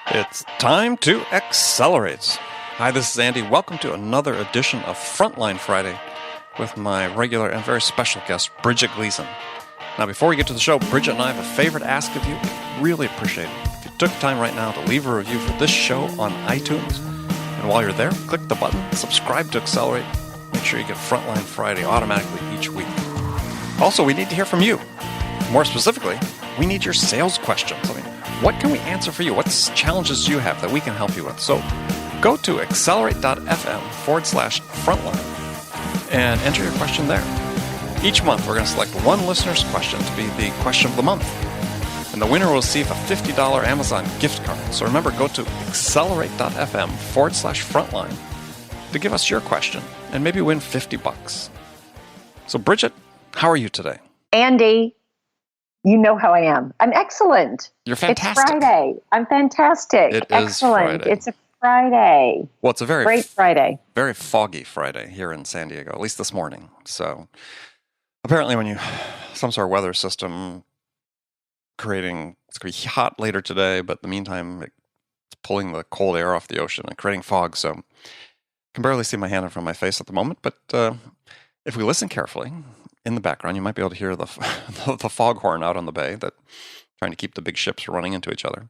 It's time to accelerate. Hi, this is Andy. Welcome to another edition of Frontline Friday with my regular and very special guest, Bridget Gleason. Now, before we get to the show, Bridget and I have a favor to ask of you. Really appreciate it. If you took time right now to leave a review for this show on iTunes, and while you're there, click the button, subscribe to Accelerate. Make sure you get Frontline Friday automatically each week. Also, we need to hear from you. More specifically, we need your sales questions. What can we answer for you? What challenges do you have that we can help you with? So go to accelerate.fm/frontline and enter your question there. Each month, we're going to select one listener's question to be the question of the month. And the winner will receive a $50 Amazon gift card. So remember, go to accelerate.fm/frontline to give us your question and maybe win $50. So Bridget, how are you today? Andy, you know how I am. I'm excellent. You're fantastic. It's Friday. I'm fantastic. It excellent. is Friday. It's a Friday. Well, it's a very great Friday. Very foggy Friday here in San Diego, at least this morning. So apparently when some sort of weather system it's going to be hot later today, but in the meantime, it's pulling the cold air off the ocean and creating fog. So I can barely see my hand in front of my face at the moment, but if we listen carefully, in the background, you might be able to hear the foghorn out on the bay that trying to keep the big ships running into each other.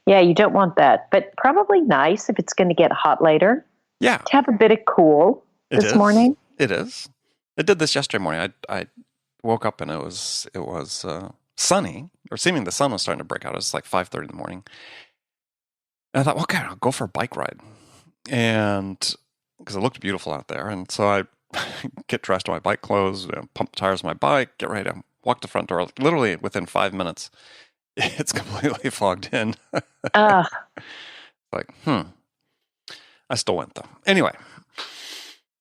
Yeah, you don't want that, but probably nice if it's going to get hot later. Yeah, to have a bit of cool this morning. It is. It did this yesterday morning. I woke up and it was sunny, or seeming the sun was starting to break out. It was like 5:30 in the morning, and I thought, okay, I'll go for a bike ride, and because it looked beautiful out there, and so I get dressed in my bike clothes, pump the tires of my bike, get ready to walk the front door. Literally within 5 minutes, it's completely fogged in. Like, I still went though. Anyway,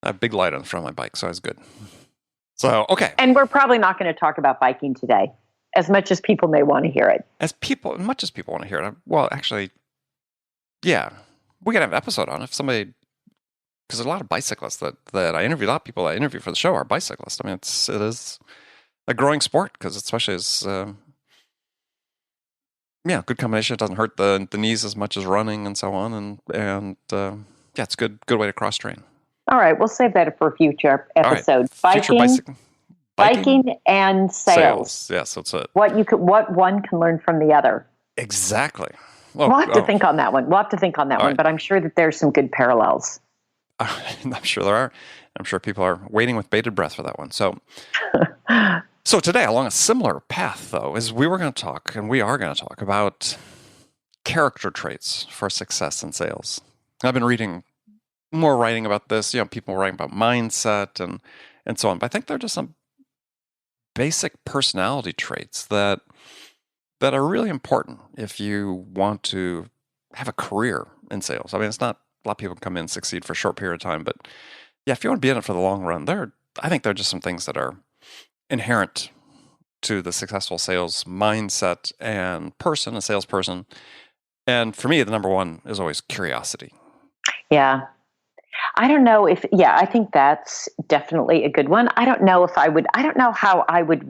I have a big light on the front of my bike, so it's good. So, okay. And we're probably not going to talk about biking today, as much as people may want to hear it. As much as people want to hear it. Well, actually, yeah, we could have an episode on it if somebody. Because there's a lot of bicyclists that I interview. A lot of people I interview for the show are bicyclists. I mean, it is a growing sport because especially as good combination. It doesn't hurt the knees as much as running and so on, and it's a good way to cross train. All right, we'll save that for a future episode. Right. Biking and sales. Yes, that's it. What one can learn from the other. Exactly. We'll have to think on that one. Right. But I'm sure that there's some good parallels. I'm sure there are. I'm sure people are waiting with bated breath for that one. So today, along a similar path, though, is we are going to talk about character traits for success in sales. I've been reading more writing about this. People writing about mindset and so on. But I think they're just some basic personality traits that are really important if you want to have a career in sales. I mean, it's not. A lot of people come in and succeed for a short period of time, but yeah, if you want to be in it for the long run, I think there are just some things that are inherent to the successful sales mindset and a salesperson. And for me, the number one is always curiosity. Yeah. I don't know I think that's definitely a good one. I don't know how I would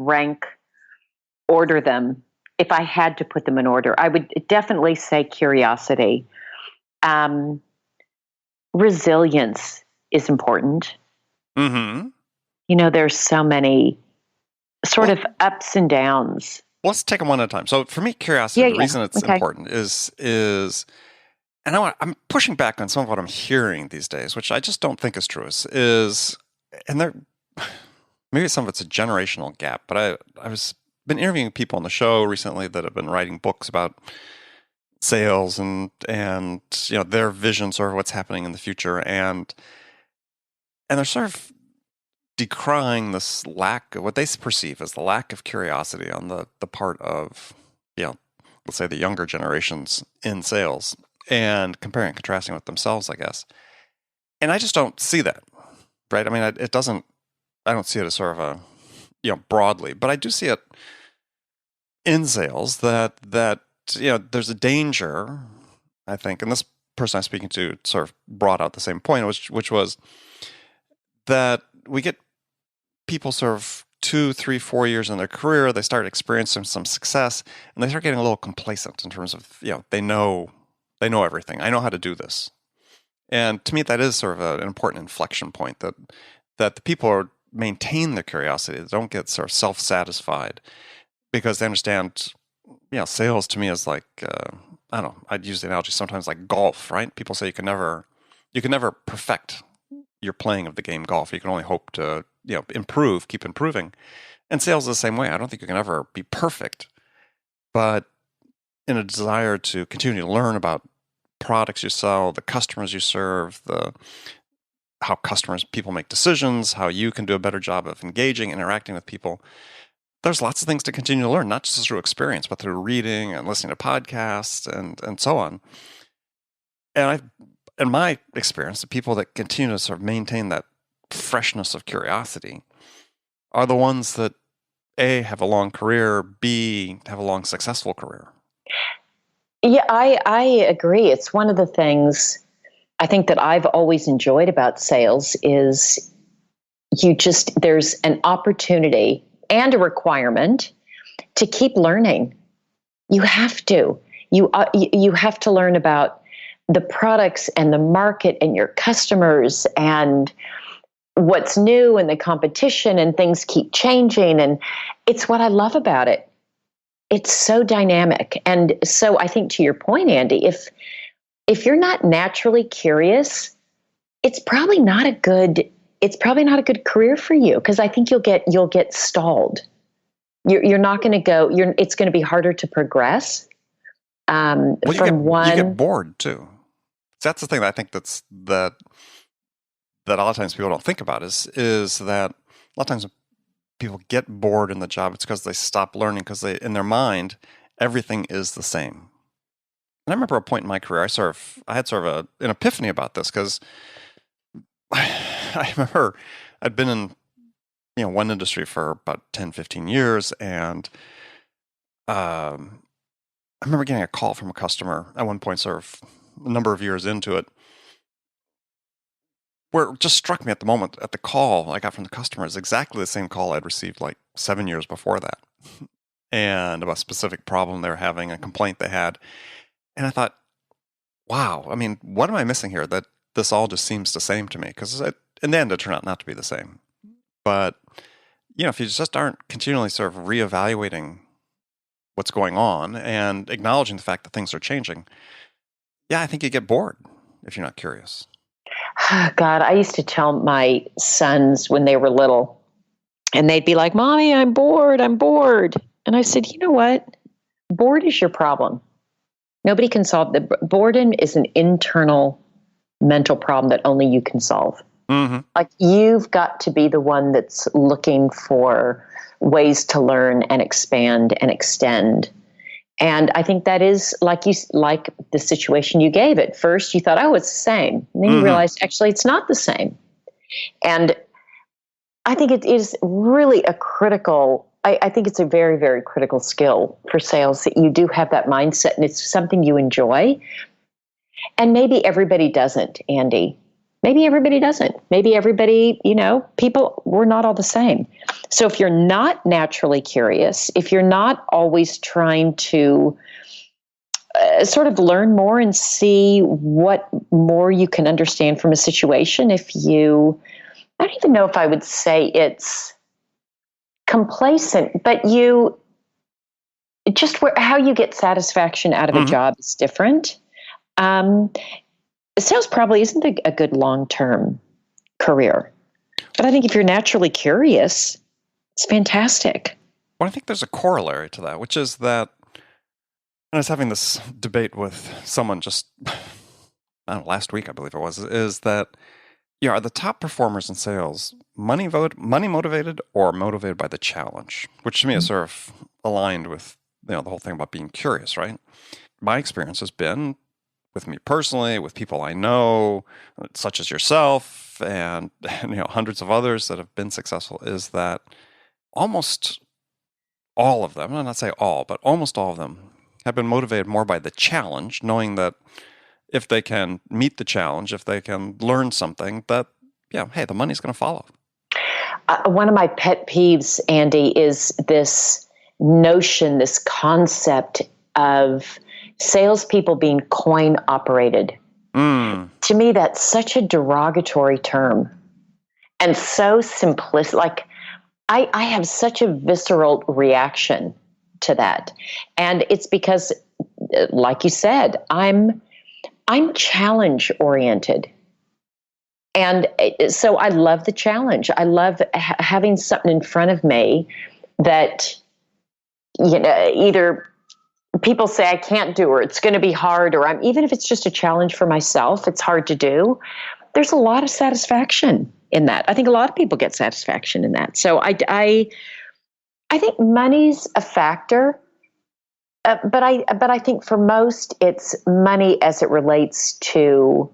order them if I had to put them in order. I would definitely say curiosity. Resilience is important. Mm-hmm. There's so many sort of ups and downs. Let's take them one at a time. So for me, curiosity, the reason it's important is, and I'm pushing back on some of what I'm hearing these days, which I just don't think is true, and maybe some of it's a generational gap, but I've been interviewing people on the show recently that have been writing books about sales and their vision, sort of what's happening in the future, and they're sort of decrying this lack of what they perceive as the lack of curiosity on the part of let's say the younger generations in sales, and comparing and contrasting with themselves, I guess. And I just don't see that, right? I mean, I don't see it as sort of a broadly, but I do see it in sales that there's a danger, I think, and this person I'm speaking to sort of brought out the same point, which was that we get people sort of 2, 3, 4 years in their career, they start experiencing some success, and they start getting a little complacent in terms of, they know everything. I know how to do this. And to me, that is sort of an important inflection point, that the people maintain their curiosity. They don't get sort of self-satisfied because they understand, sales to me is like, I don't know, I'd use the analogy sometimes like golf, right? People say you can never perfect your playing of the game golf. You can only hope to, improve, keep improving. And sales is the same way. I don't think you can ever be perfect, but in a desire to continue to learn about products you sell, the customers you serve, how people make decisions, how you can do a better job of engaging, interacting with people. There's lots of things to continue to learn, not just through experience, but through reading and listening to podcasts and so on. And in my experience, the people that continue to sort of maintain that freshness of curiosity are the ones that A, have a long career, B, have a long successful career. Yeah, I agree. It's one of the things I think that I've always enjoyed about sales is there's an opportunity and a requirement to keep learning. You have to. You have to learn about the products and the market and your customers and what's new and the competition, and things keep changing. And it's what I love about it. It's so dynamic. And so I think, to your point, Andy, if you're not naturally curious, it's probably not a good career for you, because I think you'll get stalled. You're not going to go. It's going to be harder to progress. You get bored too. That's the thing that I think that a lot of times people don't think about is that a lot of times people get bored in the job. It's because they stop learning, because in their mind everything is the same. And I remember a point in my career I had sort of an epiphany about this, because I remember I'd been in one industry for about 10, 15 years, and I remember getting a call from a customer at one point, sort of a number of years into it, where it just struck me at the moment, at the call I got from the customer, is exactly the same call I'd received like 7 years before that, and about a specific problem they were having, a complaint they had. And I thought, wow, I mean, what am I missing here? That this all just seems the same to me, because in the end it turned out not to be the same. But if you just aren't continually sort of reevaluating what's going on and acknowledging the fact that things are changing, I think you get bored if you're not curious. God, I used to tell my sons when they were little, and they'd be like, "Mommy, I'm bored. And I said, you know what? Bored is your problem. Nobody can solve the boredom is an internal mental problem that only you can solve. Mm-hmm. Like, you've got to be the one that's looking for ways to learn and expand and extend. And I think that is like the situation you gave. At first, you thought, oh, it's the same. And then you realized, actually, it's not the same. And I think it is really I think it's a very, very critical skill for sales, that you do have that mindset, and it's something you enjoy. And maybe everybody doesn't, Andy. Maybe everybody doesn't. Maybe everybody, we're not all the same. So if you're not naturally curious, if you're not always trying to sort of learn more and see what more you can understand from a situation, I don't even know if I would say it's complacent, but how you get satisfaction out of a job is different. Sales probably isn't a good long-term career, but I think if you're naturally curious, it's fantastic. Well, I think there's a corollary to that, which is that, and I was having this debate with someone just, last week, I believe it was, is that, are the top performers in sales money motivated or motivated by the challenge? Which to me is sort of aligned with, the whole thing about being curious, right? My experience has been, with me personally, with people I know, such as yourself and hundreds of others that have been successful, is that almost all of them, I'm not saying all, but almost all of them have been motivated more by the challenge, knowing that if they can meet the challenge, if they can learn something, that, hey, the money's going to follow. One of my pet peeves, Andy, is this notion, this concept of salespeople being coin operated. To me, that's such a derogatory term and so simplistic. Like, I have such a visceral reaction to that. And it's because, like you said, I'm challenge oriented. And so I love the challenge. I love having something in front of me that, either people say I can't do, or it's going to be hard, or even if it's just a challenge for myself, it's hard to do. There's a lot of satisfaction in that. I think a lot of people get satisfaction in that. So I think money's a factor, but I think for most it's money as it relates to,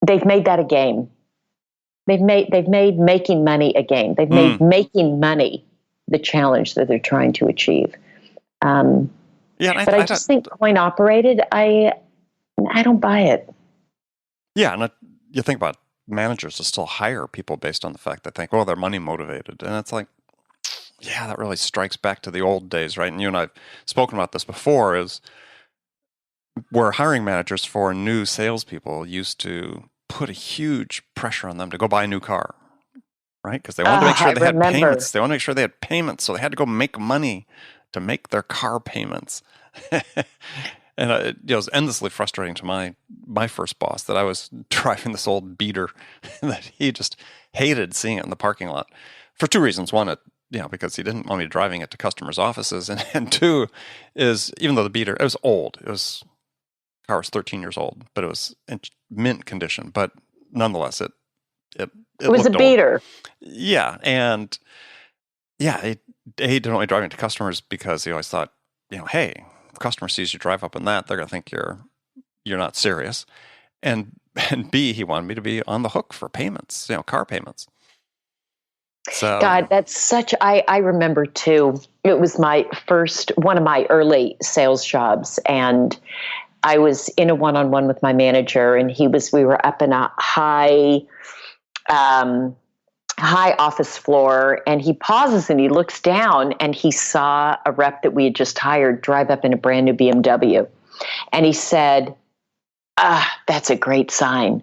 they've made that a game. They've made making money a game. They've made making money the challenge that they're trying to achieve. But I just think coin operated, I don't buy it. Yeah, and you think about managers that still hire people based on the fact that they think, well, they're money motivated. And it's like, yeah, that really strikes back to the old days, right? And you and I have spoken about this before, is where hiring managers for new salespeople used to put a huge pressure on them to go buy a new car, right? Because they wanted to make sure they had payments. They wanted to make sure they had payments, so they had to go make money to make their car payments. And it was endlessly frustrating to my first boss that I was driving this old beater that he just hated seeing it in the parking lot for two reasons. One, because he didn't want me driving it to customers' offices, and two is, even though the beater, it was old, the car was 13 years old, but it was in mint condition. But nonetheless, it was a beater. Old. Yeah, and he didn't want me driving it to customers because he always thought, hey, if a customer sees you drive up in that, they're going to think you're not serious. And B, he wanted me to be on the hook for payments, car payments. So, God, that's such, I remember too, it was one of my early sales jobs, and I was in a one-on-one with my manager, and we were up in a high office floor, and he pauses and he looks down, and he saw a rep that we had just hired drive up in a brand new BMW. And he said, that's a great sign.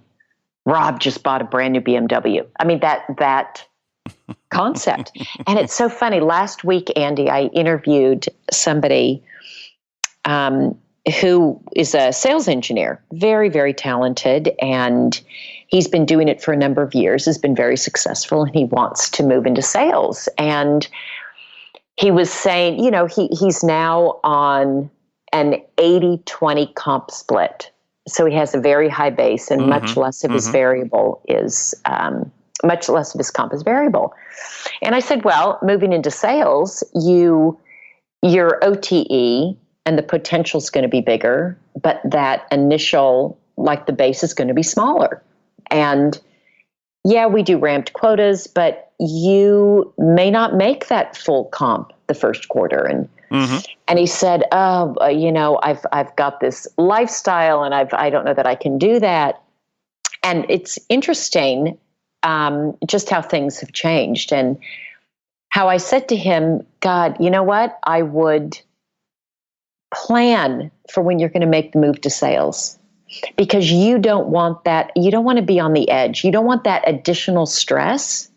Rob just bought a brand new BMW. I mean, that concept. And it's so funny. Last week, Andy, I interviewed somebody who is a sales engineer, very, very talented, and he's been doing it for a number of years, has been very successful, and he wants to move into sales. And he was saying, he's now on an 80-20 comp split. So he has a very high base, and much less of his variable is, much less of his comp is variable. And I said, well, moving into sales, your OTE and the potential is going to be bigger, but that initial, like the base, is going to be smaller. And yeah, we do ramped quotas, but you may not make that full comp the first quarter. And he said, I've got this lifestyle, and I don't know that I can do that. And it's interesting just how things have changed, and how I said to him, God, you know what? I would plan for when you're going to make the move to sales, because you don't want that. You don't want to be on the edge. You don't want that additional stress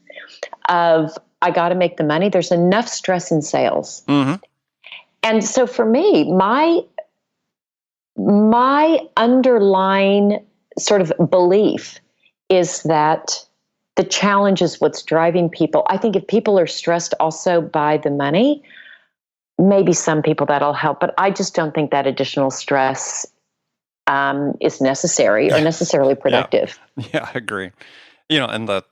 of, I got to make the money. There's enough stress in sales. And so for me, my underlying sort of belief is that the challenge is what's driving people. I think if people are stressed also by the money, maybe some people that'll help, but I just don't think that additional stress is necessary or necessarily productive. Yeah, I agree. And the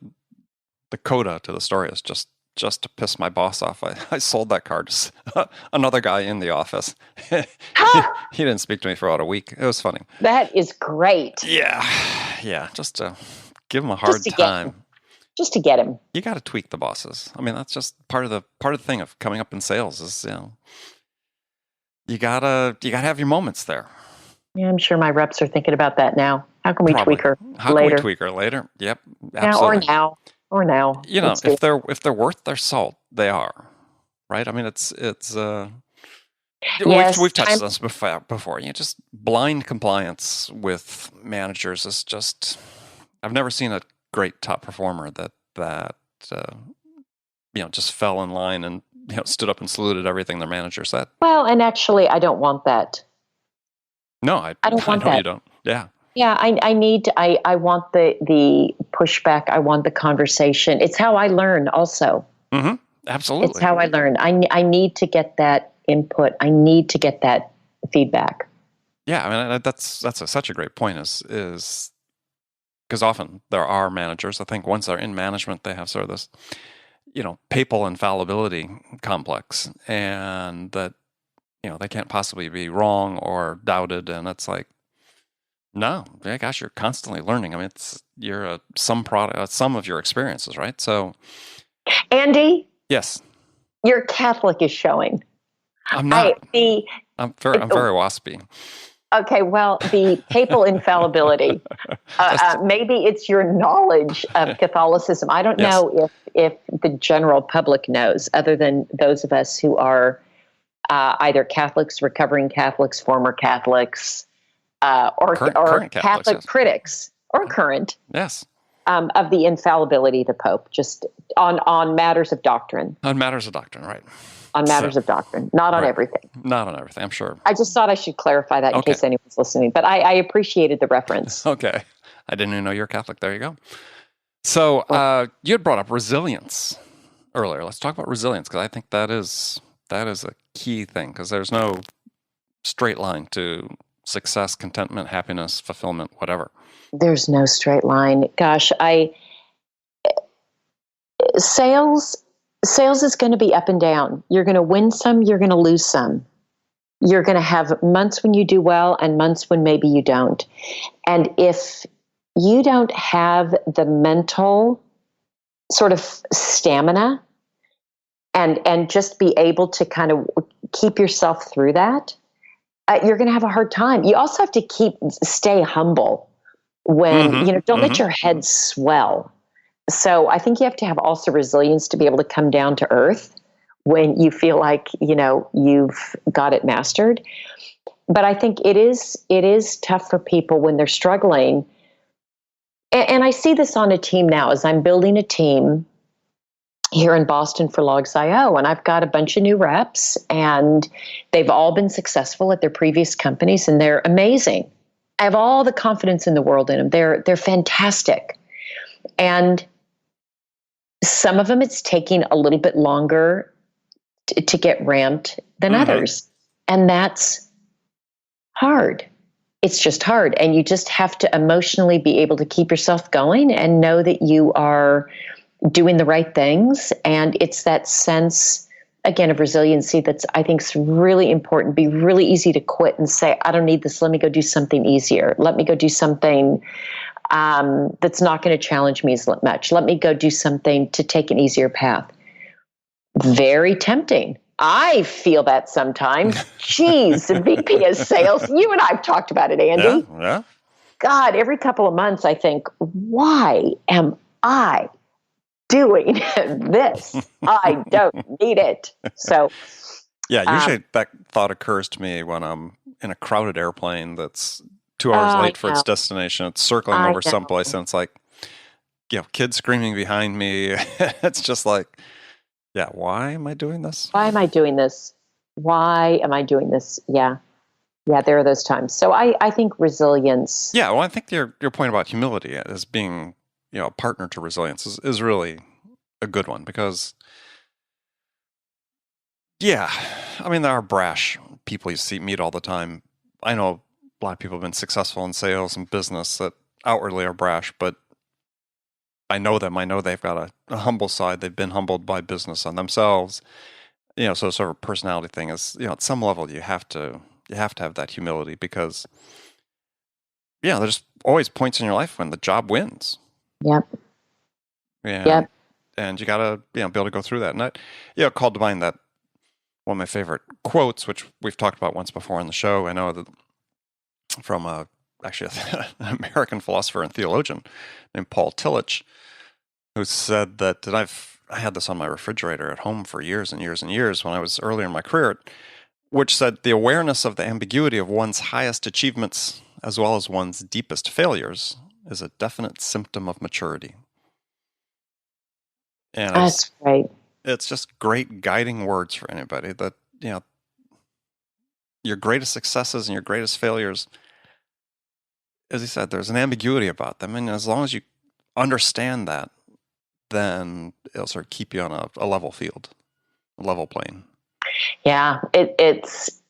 coda to the story is just to piss my boss off. I sold that car to another guy in the office. He didn't speak to me for about a week. It was funny. That is great. Yeah, just to give him a hard time. Just to get him. You got to tweak the bosses. I mean, that's just part of the thing of coming up in sales is, you gotta have your moments there. Yeah, I'm sure my reps are thinking about that now. How can we tweak her later? How can we tweak her later? Yep, absolutely. Now. or now. If they're worth their salt, they are, right? I mean, it's yes, we've touched this before. Just blind compliance with managers is just. I've never seen a great top performer that just fell in line and stood up and saluted everything their manager said. Well, and actually, I don't want that. No, I don't want that. You don't. Yeah. Yeah, I want the pushback. I want the conversation. It's how I learn also. Mm-hmm. Absolutely. It's how I learn. I need to get that input. I need to get that feedback. Yeah, I mean, that's such a great point is because often there are managers, I think once they're in management, they have sort of this, papal infallibility complex, and that, they can't possibly be wrong or doubted. And it's like, no, gosh, you're constantly learning. I mean, you're a sum of your experiences, right? So, Andy? Yes. Your Catholic is showing. I'm not. I'm very waspy. Okay, well, the papal infallibility, maybe it's your knowledge of Catholicism. I don't know if the general public knows, other than those of us who are either Catholics, recovering Catholics, former Catholics, or current Catholic critics, or current. Yes. Of the infallibility of the Pope, just on matters of doctrine. On matters of doctrine, right. On matters of doctrine, not on everything. Not on everything, I'm sure. I just thought I should clarify that in case anyone's listening. But I appreciated the reference. Okay. I didn't even know you're Catholic. There you go. So you had brought up resilience earlier. Let's talk about resilience, because I think that is a key thing, because there's no straight line to success, contentment, happiness, fulfillment, whatever. There's no straight line. Gosh, sales is going to be up and down. You're going to win some, you're going to lose some. You're going to have months when you do well and months when maybe you don't. And if you don't have the mental sort of stamina and just be able to kind of keep yourself through that, you're going to have a hard time. You also have to stay humble when, don't let your head swell. So I think you have to have also resilience to be able to come down to earth when you feel like, you've got it mastered. But I think it is tough for people when they're struggling. And I see this on a team now as I'm building a team here in Boston for Logs.io, and I've got a bunch of new reps, and they've all been successful at their previous companies, and they're amazing. I have all the confidence in the world in them. They're fantastic. And some of them, it's taking a little bit longer to get ramped than others. And that's hard. It's just hard. And you just have to emotionally be able to keep yourself going and know that you are doing the right things. And it's that sense, again, of resiliency that's, I think, is really important. Be really easy to quit and say, I don't need this. Let me go do something easier. Let me go do something that's not going to challenge me as much. Let me go do something to take an easier path. Very tempting. I feel that sometimes. Jeez, the VP of sales. You and I have talked about it, Andy. Yeah. God, every couple of months I think, why am I doing this? I don't need it. So, yeah, usually that thought occurs to me when I'm in a crowded airplane that's 2 hours late for its destination. It's circling over someplace, and it's like, kids screaming behind me. It's just like, why am I doing this? Why am I doing this? Why am I doing this? Yeah, there are those times. So I think resilience. Yeah, well, I think your point about humility as being, a partner to resilience is really a good one, because, there are brash people you meet all the time. I know a lot of people have been successful in sales and business that outwardly are brash, but I know them. I know they've got a humble side. They've been humbled by business on themselves. So sort of a personality thing is, at some level you have to have that humility, because, there's always points in your life when the job wins. Yep. Yep. And you got to, be able to go through that. And that, called to mind that one of my favorite quotes, which we've talked about once before on the show. I know that from actually an American philosopher and theologian named Paul Tillich, who said that, and I had this on my refrigerator at home for years and years and years when I was earlier in my career, which said the awareness of the ambiguity of one's highest achievements as well as one's deepest failures is a definite symptom of maturity. And That's right. It's just great guiding words for anybody that, your greatest successes and your greatest failures, as he said, there's an ambiguity about them. And as long as you understand that, then it'll sort of keep you on a level field, a level plane. Yeah, it's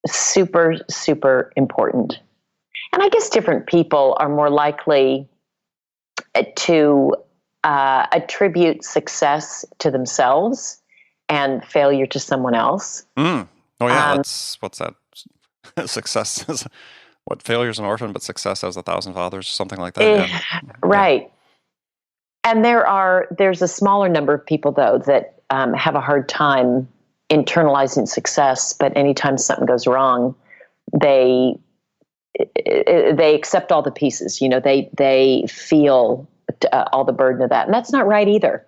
super, super important. And I guess different people are more likely to attribute success to themselves and failure to someone else. Oh yeah, what's that? Success is what? Failure is an orphan, but success has 1,000 fathers, something like that. Yeah. Right. Yeah. And there's a smaller number of people though that have a hard time internalizing success, but anytime something goes wrong, they accept all the pieces. They feel all the burden of that, and that's not right either.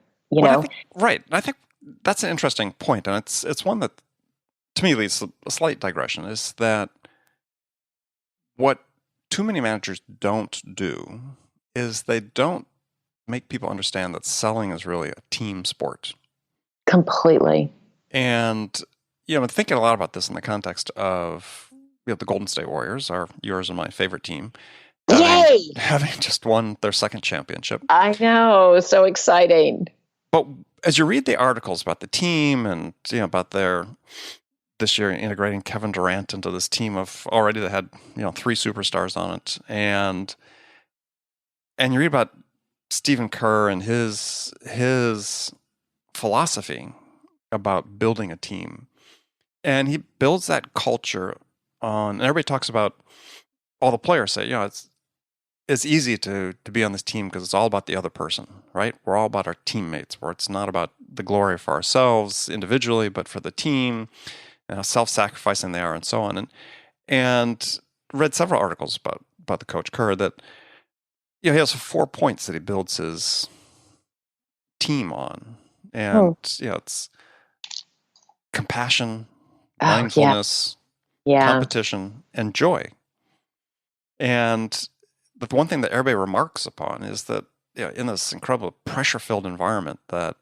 Right. I think that's an interesting point, and it's one that, to me, leads to a slight digression. Is that what too many managers don't do? Is they don't make people understand that selling is really a team sport. Completely. And I'm thinking a lot about this in the context of the Golden State Warriors, yours and my favorite team. Having just won their second championship. I know, so exciting. But as you read the articles about the team and about their this year integrating Kevin Durant into this team of already that had 3 superstars on it, and you read about Stephen Kerr and his philosophy about building a team, and he builds that culture on. And everybody talks about, all the players say, it's easy to be on this team because it's all about the other person, right? We're all about our teammates, where it's not about the glory for ourselves individually, but for the team, and how self-sacrificing they are, and so on. And read several articles about the coach Kerr that he has 4 points that he builds his team on, and it's compassion, mindfulness, competition, and joy. And the one thing that everybody remarks upon is that in this incredible pressure-filled environment that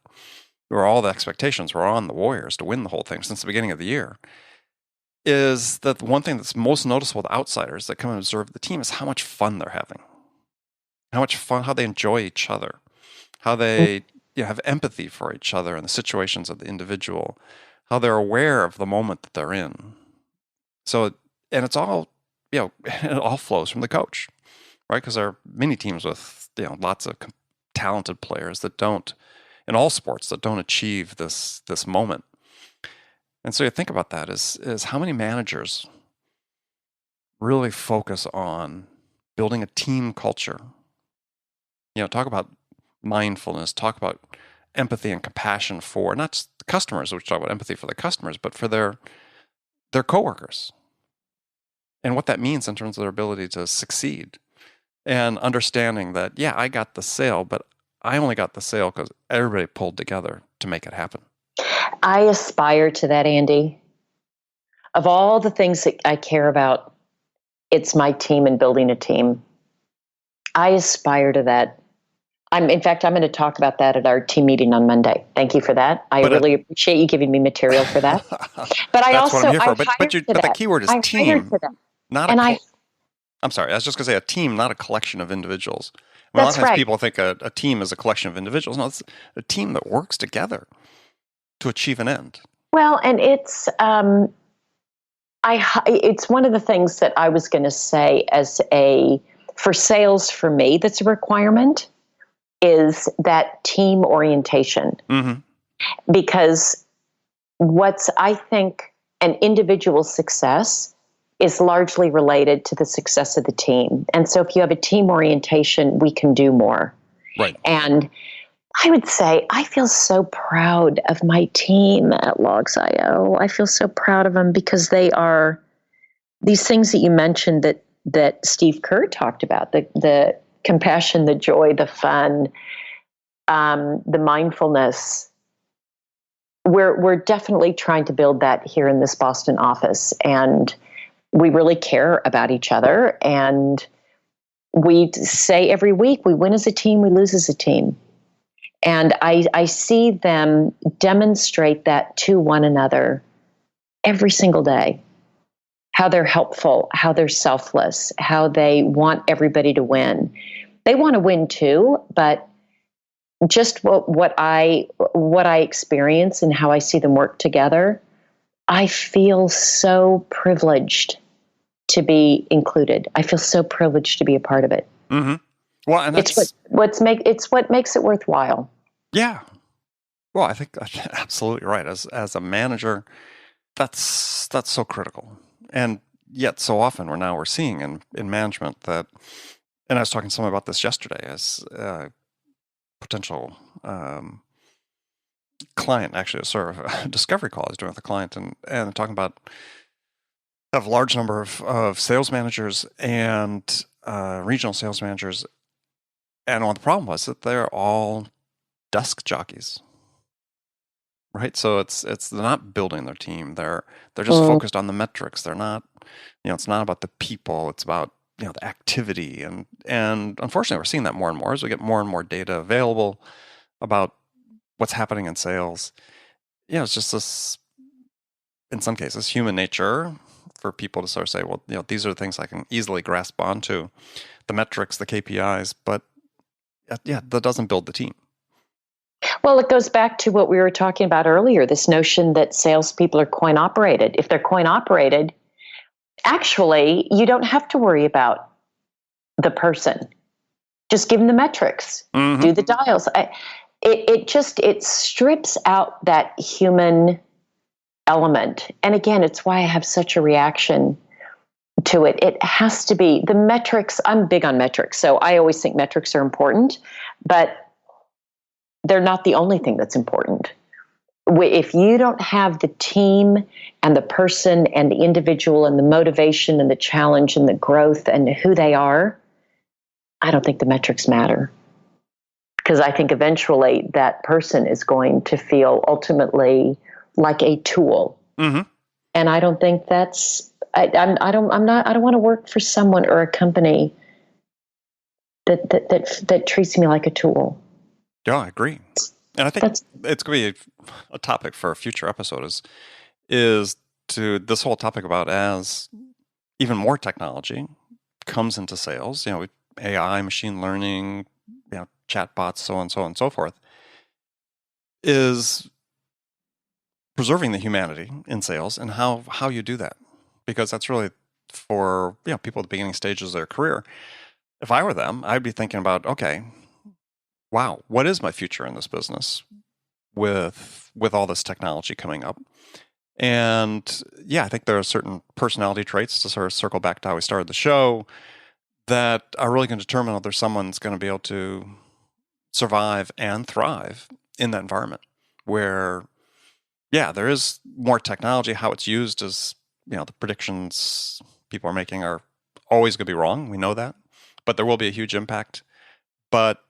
where all the expectations were on the Warriors to win the whole thing since the beginning of the year, is that the one thing that's most noticeable to outsiders that come and observe the team is how much fun they're having, how they enjoy each other, how they have empathy for each other and the situations of the individual, how they're aware of the moment that they're in. So, and it's all, it all flows from the coach, right? Because there are many teams with, lots of talented players that don't, in all sports, that don't achieve this moment. And so you think about that is how many managers really focus on building a team culture. Talk about mindfulness, talk about empathy and compassion for not just the customers, which talk about empathy for the customers, but for their coworkers, and what that means in terms of their ability to succeed, and understanding that, I got the sale, but I only got the sale because everybody pulled together to make it happen. I aspire to that, Andy. Of all the things that I care about, it's my team and building a team. I aspire to that. In fact, I'm going to talk about that at our team meeting on Monday. Thank you for that. I really appreciate you giving me material for that. But that's what I'm here for. But the key word is team, not I'm sorry. I was just going to say a team, not a collection of individuals. A lot of times people think a team is a collection of individuals. No, it's a team that works together to achieve an end. Well, and it's one of the things that I was going to say for sales for me, that's a requirement, is that team orientation. Mm-hmm. Because I think an individual success is largely related to the success of the team. And so if you have a team orientation, we can do more. Right. And I would say I feel so proud of my team at Logs.io. I feel so proud of them because they are these things that you mentioned that Steve Kerr talked about, the compassion, the joy, the fun. the mindfulness. We're definitely trying to build that here in this Boston office, and we really care about each other. And we say every week, we win as a team, we lose as a team. And I see them demonstrate that to one another every single day. How they're helpful, how they're selfless, how they want everybody to win. They want to win too, but just what I experience and how I see them work together, I feel so privileged to be included. I feel so privileged to be a part of it. Mm-hmm. Well, and that's it's what makes it worthwhile. Yeah. Well, I think that's absolutely right. As a manager, that's so critical. And yet so often we're seeing in management that, and I was talking to someone about this yesterday as a potential client, actually a sort of a discovery call I was doing with a client, and talking about have a large number of sales managers and regional sales managers. And one of the problem was that they're all desk jockeys. Right. So it's they're not building their team. They're just focused on the metrics. They're not, it's not about the people. It's about, the activity. And unfortunately, we're seeing that more and more as we get more and more data available about what's happening in sales. It's just this, in some cases, human nature for people to sort of say, well, these are the things I can easily grasp onto, the metrics, the KPIs, but that doesn't build the team. Well, it goes back to what we were talking about earlier, this notion that salespeople are coin operated. If they're coin operated, actually, you don't have to worry about the person. Just give them the metrics, do the dials. It strips out that human element. And again, it's why I have such a reaction to it. It has to be the metrics. I'm big on metrics, so I always think metrics are important, but they're not the only thing that's important. If you don't have the team and the person and the individual and the motivation and the challenge and the growth and who they are, I don't think the metrics matter. Because I think eventually that person is going to feel ultimately like a tool. And I don't think that's, I don't want to work for someone or a company that treats me like a tool. Yeah, I agree. And I think it's going to be a topic for a future episode is to this whole topic about as even more technology comes into sales, AI, machine learning, chatbots, so on and so forth, is preserving the humanity in sales and how you do that. Because that's really for people at the beginning stages of their career. If I were them, I'd be thinking about, okay, wow, what is my future in this business with all this technology coming up? And I think there are certain personality traits, to sort of circle back to how we started the show, that are really going to determine whether someone's going to be able to survive and thrive in that environment where, there is more technology. How it's used is, the predictions people are making are always going to be wrong. We know that, but there will be a huge impact. But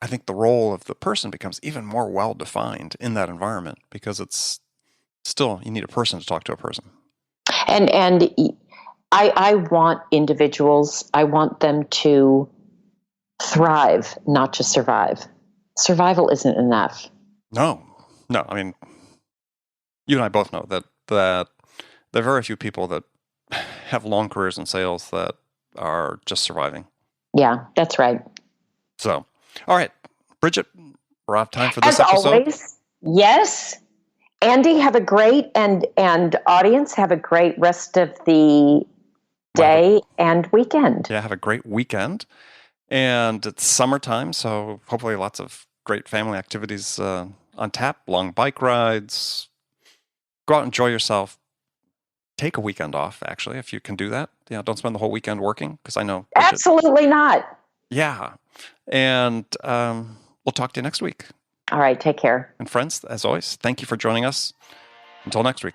I think the role of the person becomes even more well-defined in that environment because it's still, you need a person to talk to a person. And I want individuals, I want them to thrive, not just survive. Survival isn't enough. No. I mean, you and I both know that there are very few people that have long careers in sales that are just surviving. Yeah, that's right. So, all right, Bridget, we're out of time for this episode. As always, yes. Andy, have a great and audience, have a great rest of the day and weekend. Yeah, have a great weekend. And it's summertime, so hopefully lots of great family activities on tap, long bike rides. Go out and enjoy yourself. Take a weekend off, actually, if you can do that. Don't spend the whole weekend working, because I know Bridget, absolutely not. Yeah. And we'll talk to you next week. All right, take care. And friends, as always, thank you for joining us. Until next week.